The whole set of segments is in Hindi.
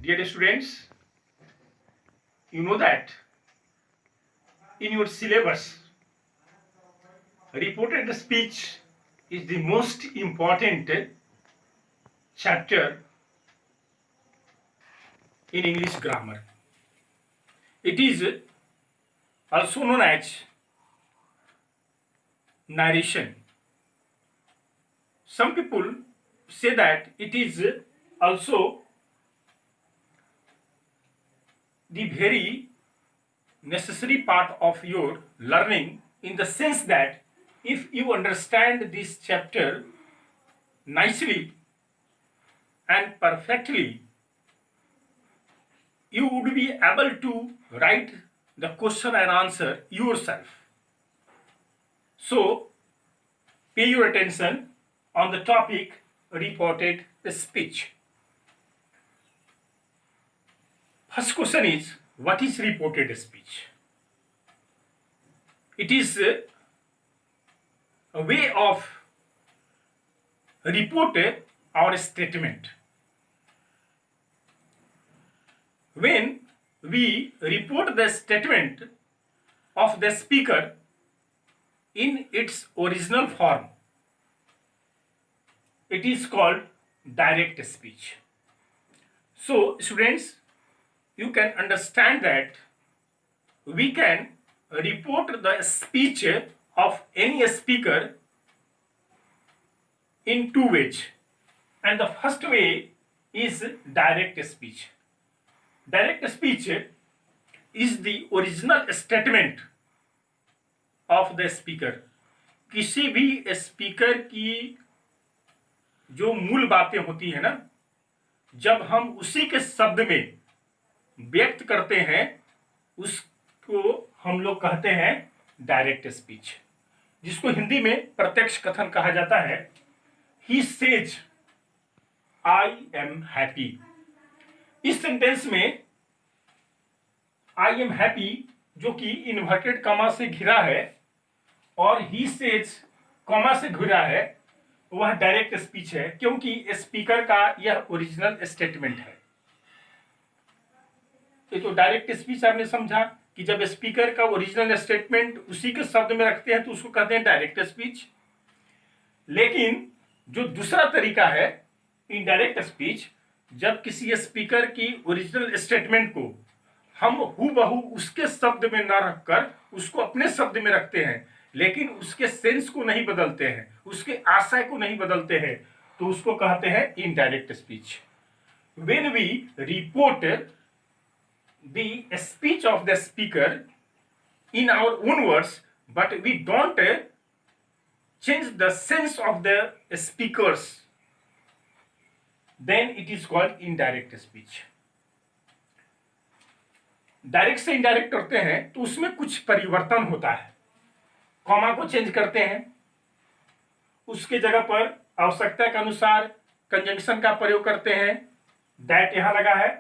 Dear students, you know that in your syllabus, reported speech is the most important chapter in English grammar. It is also known as narration. Some people say that it is also the very necessary part of your learning, in the sense that if you understand this chapter nicely and perfectly, you would be able to write the question and answer yourself. So pay your attention on the topic reported speech. First question is, what is reported speech? It is a way of report our statement. When we report the statement of the speaker in its original form, it is called direct speech. So students, you can understand that we can report the speech of any speaker in two ways, and the first way is direct speech. Direct speech is the original statement of the speaker. किसी भी स्पीकर की जो मूल बातें होती है ना, जब हम उसी के शब्द में व्यक्त करते हैं, उसको हम लोग कहते हैं डायरेक्ट स्पीच, जिसको हिंदी में प्रत्यक्ष कथन कहा जाता है. He says I am happy. इस सेंटेंस में आई एम हैप्पी, जो कि इन्वर्टेड कॉमा से घिरा है, और ही सेज कॉमा से घिरा है, वह डायरेक्ट स्पीच है, क्योंकि स्पीकर का यह ओरिजिनल स्टेटमेंट है. ये तो डायरेक्ट स्पीच आपने समझा कि जब स्पीकर का ओरिजिनल स्टेटमेंट उसी के शब्द में रखते हैं तो उसको कहते हैं डायरेक्ट स्पीच. लेकिन जो दूसरा तरीका है इनडायरेक्ट स्पीच, जब किसी स्पीकर की ओरिजिनल स्टेटमेंट को हम हूबहू उसके शब्द में ना रखकर उसको अपने शब्द में रखते हैं, लेकिन उसके सेंस को नहीं बदलते हैं, उसके आशय को नहीं बदलते हैं, तो उसको कहते हैं indirect speech. When we report the speech of the speaker in our own words, but we don't change the sense of the speakers, then it is called indirect speech. Direct से इनडायरेक्ट करते हैं तो उसमें कुछ परिवर्तन होता है. कॉमा को चेंज करते हैं, उसके जगह पर आवश्यकता के अनुसार कंजंक्शन का प्रयोग करते हैं, दैट यहां लगा है,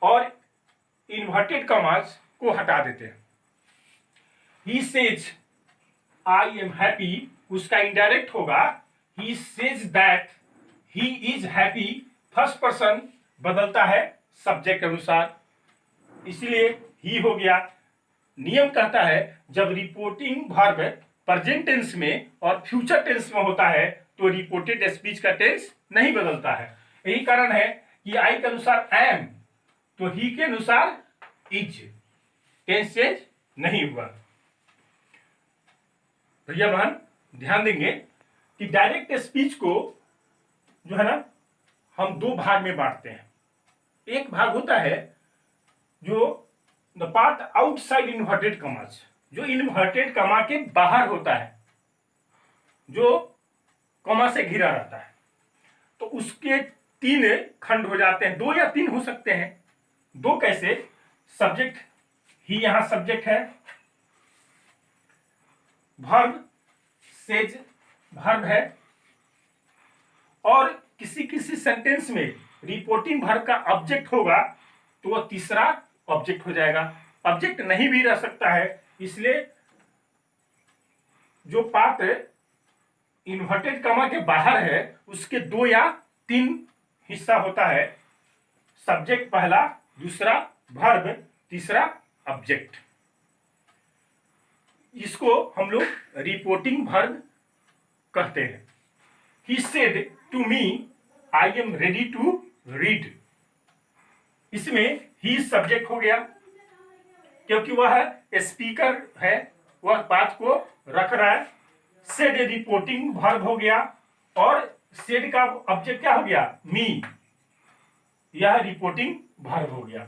और इन्वर्टेड कॉमास को हटा देते हैं. He says I am happy, उसका इनडायरेक्ट होगा he says that he is happy. First person बदलता है सब्जेक्ट के अनुसार, इसलिए ही हो गया. नियम कहता है जब रिपोर्टिंग वर्ब प्रेजेंट टेंस में और फ्यूचर टेंस में होता है तो रिपोर्टेड स्पीच का टेंस नहीं बदलता है. यही कारण है कि आई के अनुसार एम, तो ही के अनुसार इज, टेंस चेंज नहीं हुआ. भैया बहन ध्यान देंगे कि डायरेक्ट स्पीच को जो है ना, हम दो भाग में बांटते हैं. एक भाग होता है जो the part outside inverted commas, जो इन्वर्टेड कॉमा के बाहर होता है, जो कॉमा से घिरा रहता है. तो उसके तीन खंड हो जाते हैं, दो या तीन हो सकते हैं. दो कैसे? सब्जेक्ट, ही यहां सब्जेक्ट है, वर्ब सेज वर्ब है, और किसी किसी सेंटेंस में रिपोर्टिंग वर्ब का ऑब्जेक्ट होगा तो वह तीसरा ऑब्जेक्ट हो जाएगा. ऑब्जेक्ट नहीं भी रह सकता है, इसलिए जो पात्र इन्वर्टेड कॉमा के बाहर है उसके दो या तीन हिस्सा होता है. सब्जेक्ट पहला, दूसरा वर्ब, तीसरा ऑब्जेक्ट। इसको हम लोग रिपोर्टिंग वर्ब कहते हैं। He said to me I am ready to read. इसमें ही सब्जेक्ट हो गया क्योंकि वह स्पीकर है, वह बात को रख रहा है। सेड रिपोर्टिंग वर्ब हो गया और सेड का ऑब्जेक्ट क्या हो गया, मी, यह रिपोर्टिंग वर्ब हो गया।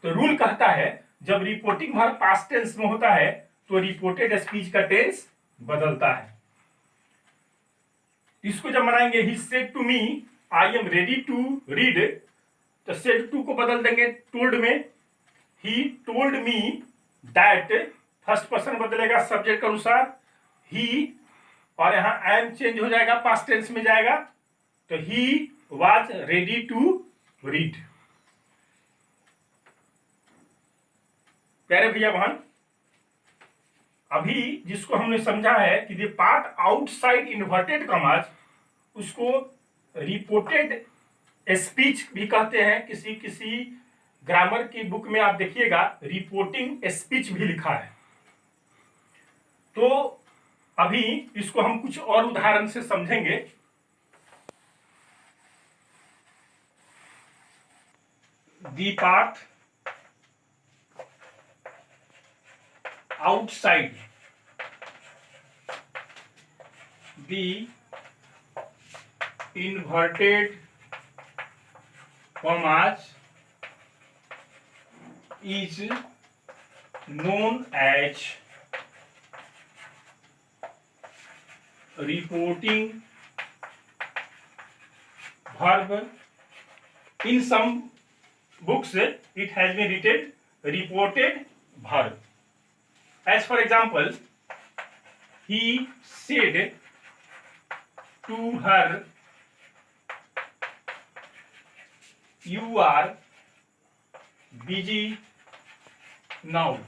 तो रूल कहता है जब रिपोर्टिंग वर्ब पास्ट टेंस में होता है तो रिपोर्टेड स्पीच का टेंस बदलता है। इसको जब बनाएंगे he said to me I am ready to read, तो सेड टू को बदल देंगे टोल्ड में। He told me that, first person बदलेगा सब्जेक्ट के अनुसार, ही, और यहां एम चेंज हो जाएगा, पास्ट टेंस में जाएगा, तो he was ready to read. प्यारे भैया बहन, अभी जिसको हमने समझा है कि the part outside inverted commas, उसको रिपोर्टेड स्पीच भी कहते हैं। किसी किसी ग्रामर की बुक में आप देखिएगा रिपोर्टिंग स्पीच भी लिखा है। तो अभी इसको हम कुछ और उदाहरण से समझेंगे। The part outside the inverted commas is known as reporting verb. In some books it has been written reported verb. As for example, he said to her, you are busy now.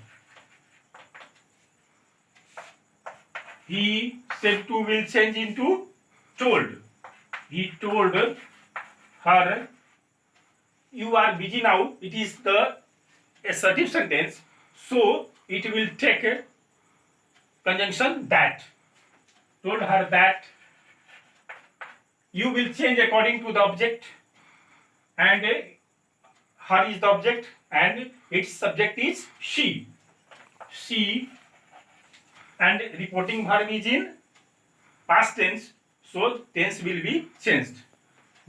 He said to will change into told. He told her, you are busy now. It is the assertive sentence, so it will take a conjunction that. Told her that you will change according to the object, and her is the object and its subject is she. She, and reporting verb is in past tense, so tense will be changed.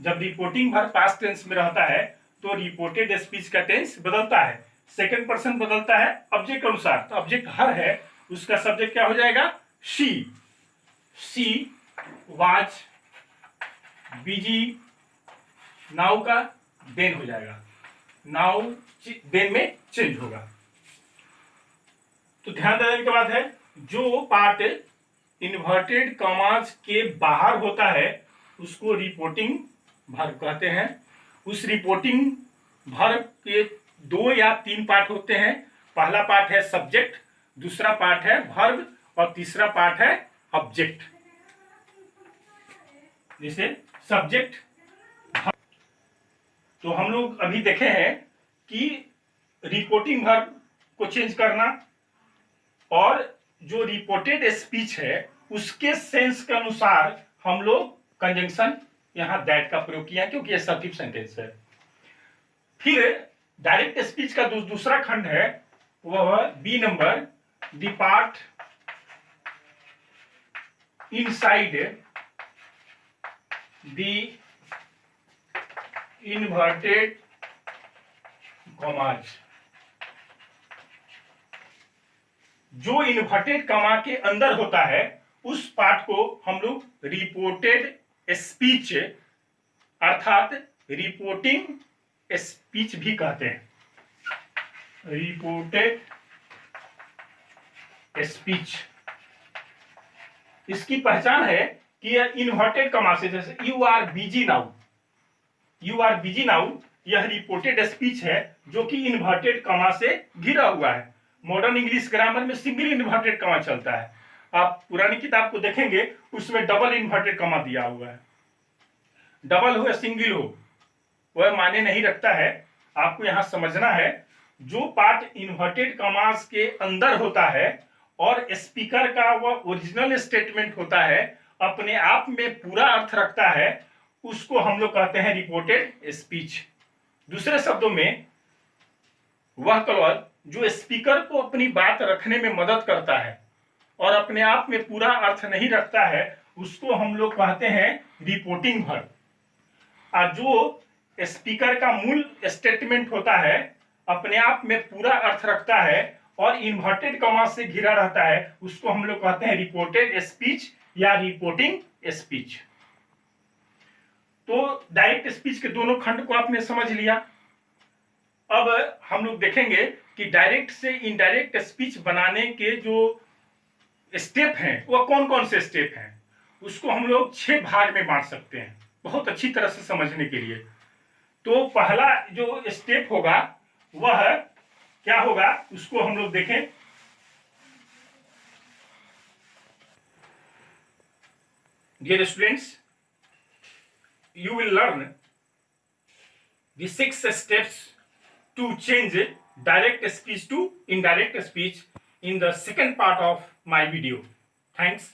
जब रिपोर्टिंग वर्ब पास्ट टेंस में रहता है तो रिपोर्टेड स्पीच का टेंस बदलता है, सेकंड पर्सन बदलता है ऑब्जेक्ट अनुसार। तो ऑब्जेक्ट हर है, उसका सब्जेक्ट क्या हो जाएगा, she. She was busy, now का देन हो जाएगा, नाउ देन में चेंज होगा। तो ध्यान देने के बाद है जो पार्ट इन्वर्टेड कॉमास के बाहर होता है उसको रिपोर्टिंग वर्ब कहते हैं। उस रिपोर्टिंग वर्ब के 2 या 3 पार्ट होते हैं। पहला पार्ट है सब्जेक्ट, दूसरा पार्ट है वर्ब और तीसरा पार्ट है ऑब्जेक्ट। जैसे सब्जेक्ट, तो हम लोग अभी देखे हैं कि रिपोर्टिंग वर्ब को चेंज करना और जो रिपोर्टेड स्पीच है उसके सेंस के अनुसार हम लोग कंजंक्शन यहां दैट का प्रयोग किया क्योंकि ये असर्टिव सेंटेंस है। फिर डायरेक्ट स्पीच का दूसरा खंड है वह B number, the part inside the inverted commas. जो इन्वर्टेड कॉमा के अंदर होता है उस पार्ट को हम लोग रिपोर्टेड स्पीच अर्थात रिपोर्टिंग स्पीच भी कहते हैं। रिपोर्टेड स्पीच, इसकी पहचान है कि यह इन्वर्टेड कॉमा से, जैसे you are busy now, you are busy now, यह रिपोर्टेड स्पीच है जो कि इन्वर्टेड कॉमा से घिरा हुआ है। मॉडर्न इंग्लिश ग्रामर में सिंगल इन्वर्टेड कॉमा चलता है। आप पुरानी किताब को देखेंगे उसमें डबल इन्वर्टेड कॉमा दिया हुआ है, डबल हो या सिंगल हो, वह मायने नहीं रखता है। आपको यहाँ समझना है, जो पार्ट इन्वर्टेड कॉमास के अंदर होता है और स्पीकर का वह ओरिजिनल स्टेटमेंट होता है, अपने आप में पूरा अर्थ रखता है, उसको हम लोग कहते हैं रिपोर्टेड स्पीच। दूसरे शब्दों में, वह क्लॉज जो स्पीकर को अपनी बात रखने में मदद करता है और अपने आप में पूरा अर्थ नहीं रखता है, उसको हम लोग कहते हैं रिपोर्टिंग वर्ब। और जो स्पीकर का मूल स्टेटमेंट होता है, अपने आप में पूरा अर्थ रखता है और इन्वर्टेड कॉमा से घिरा रहता है, उसको हम लोग कहते हैं रिपोर्टेड स्पीच या रिपोर्टिंग स्पीच। तो डायरेक्ट स्पीच के दोनों खंड को आपने समझ लिया। अब हम लोग देखेंगे कि डायरेक्ट से इनडायरेक्ट स्पीच बनाने के जो स्टेप हैं वह कौन कौन से स्टेप हैं, उसको हम लोग 6 भाग में बांट सकते हैं बहुत अच्छी तरह से समझने के लिए। तो पहला जो स्टेप होगा वह क्या होगा, उसको हम लोग देखें। Dear students, you will learn the 6 steps to change direct speech to indirect speech in the second part of my video. Thanks.